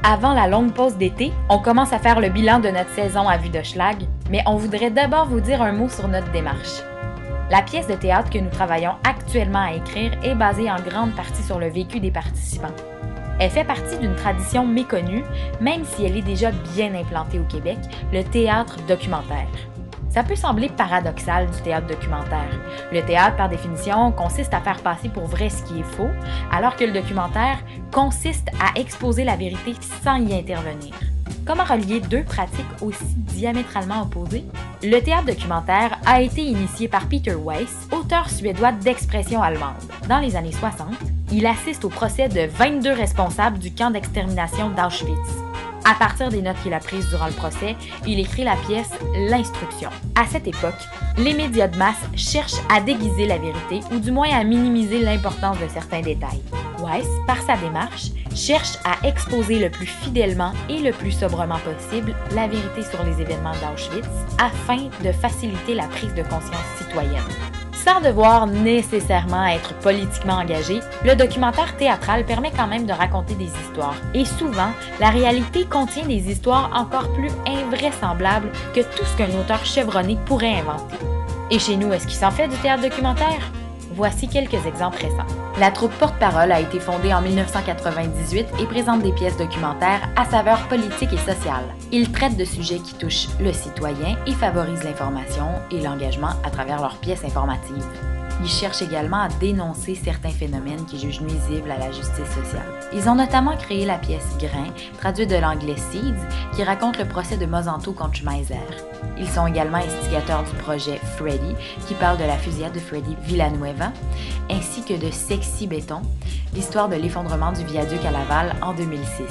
Avant la longue pause d'été, on commence à faire le bilan de notre saison à Vue de Schlag, mais on voudrait d'abord vous dire un mot sur notre démarche. La pièce de théâtre que nous travaillons actuellement à écrire est basée en grande partie sur le vécu des participants. Elle fait partie d'une tradition méconnue, même si elle est déjà bien implantée au Québec, le théâtre documentaire. Ça peut sembler paradoxal du théâtre documentaire. Le théâtre, par définition, consiste à faire passer pour vrai ce qui est faux, alors que le documentaire consiste à exposer la vérité sans y intervenir. Comment relier deux pratiques aussi diamétralement opposées? Le théâtre documentaire a été initié par Peter Weiss, auteur suédois d'expression allemande. Dans les années 60, il assiste au procès de 22 responsables du camp d'extermination d'Auschwitz. À partir des notes qu'il a prises durant le procès, il écrit la pièce L'Instruction. À cette époque, les médias de masse cherchent à déguiser la vérité ou du moins à minimiser l'importance de certains détails. Weiss, par sa démarche, cherche à exposer le plus fidèlement et le plus sobrement possible la vérité sur les événements d'Auschwitz afin de faciliter la prise de conscience citoyenne. Sans devoir nécessairement être politiquement engagé, le documentaire théâtral permet quand même de raconter des histoires. Et souvent, la réalité contient des histoires encore plus invraisemblables que tout ce qu'un auteur chevronné pourrait inventer. Et chez nous, est-ce qu'il s'en fait du théâtre documentaire? Voici quelques exemples récents. La troupe Porte-Parole a été fondée en 1998 et présente des pièces documentaires à saveur politique et sociale. Ils traitent de sujets qui touchent le citoyen et favorisent l'information et l'engagement à travers leurs pièces informatives. Ils cherchent également à dénoncer certains phénomènes qui jugent nuisibles à la justice sociale. Ils ont notamment créé la pièce Grain, traduite de l'anglais Seeds, qui raconte le procès de Monsanto contre Schmeiser. Ils sont également instigateurs du projet Freddy, qui parle de la fusillade de Freddy Villanueva, ainsi que de Sexy Béton, l'histoire de l'effondrement du viaduc à Laval en 2006.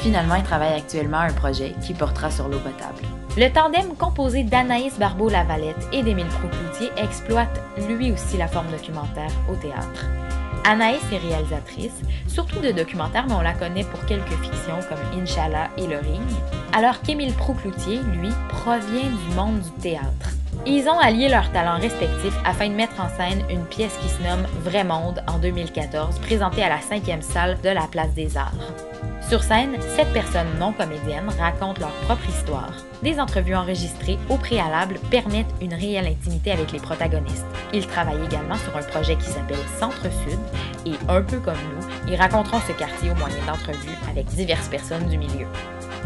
Finalement, ils travaillent actuellement à un projet qui portera sur l'eau potable. Le tandem composé d'Anaïs Barbeau-Lavalette et d'Émile Proulx-Cloutier exploite lui aussi la forme documentaire au théâtre. Anaïs est réalisatrice, surtout de documentaires, mais on la connaît pour quelques fictions comme Inch'Allah et Le Ring, alors qu'Émile Proulx-Cloutier, lui, provient du monde du théâtre. Ils ont allié leurs talents respectifs afin de mettre en scène une pièce qui se nomme Vrai Monde en 2014, présentée à la 5e salle de la Place des Arts. Sur scène, 7 personnes non comédiennes racontent leur propre histoire. Des entrevues enregistrées au préalable permettent une réelle intimité avec les protagonistes. Ils travaillent également sur un projet qui s'appelle Centre-Sud et, un peu comme nous, ils raconteront ce quartier au moyen d'entrevues avec diverses personnes du milieu.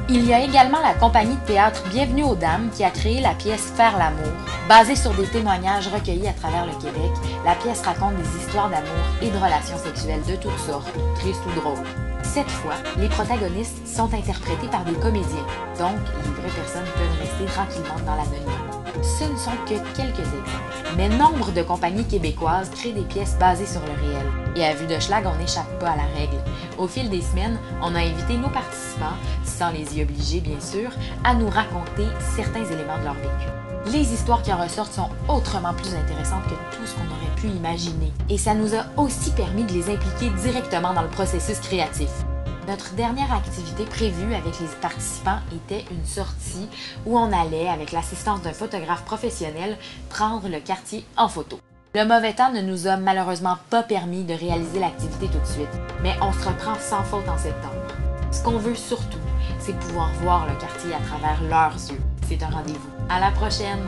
Il y a également la compagnie de théâtre Bienvenue aux Dames qui a créé la pièce Faire l'amour. Basée sur des témoignages recueillis à travers le Québec, la pièce raconte des histoires d'amour et de relations sexuelles de toutes sortes, tristes ou drôles. Cette fois, les protagonistes sont interprétés par des comédiens, donc les vraies personnes peuvent rester tranquillement dans l'anonymat. Ce ne sont que quelques exemples, mais nombre de compagnies québécoises créent des pièces basées sur le réel. Et à Vue de Schlag, on n'échappe pas à la règle. Au fil des semaines, on a invité nos participants, sans les y obliger bien sûr, à nous raconter certains éléments de leur vécu. Les histoires qui en ressortent sont autrement plus intéressantes que tout ce qu'on aurait pu imaginer. Et ça nous a aussi permis de les impliquer directement dans le processus créatif. Notre dernière activité prévue avec les participants était une sortie où on allait, avec l'assistance d'un photographe professionnel, prendre le quartier en photo. Le mauvais temps ne nous a malheureusement pas permis de réaliser l'activité tout de suite, mais on se reprend sans faute en septembre. Ce qu'on veut surtout, c'est pouvoir voir le quartier à travers leurs yeux. C'est un rendez-vous. À la prochaine!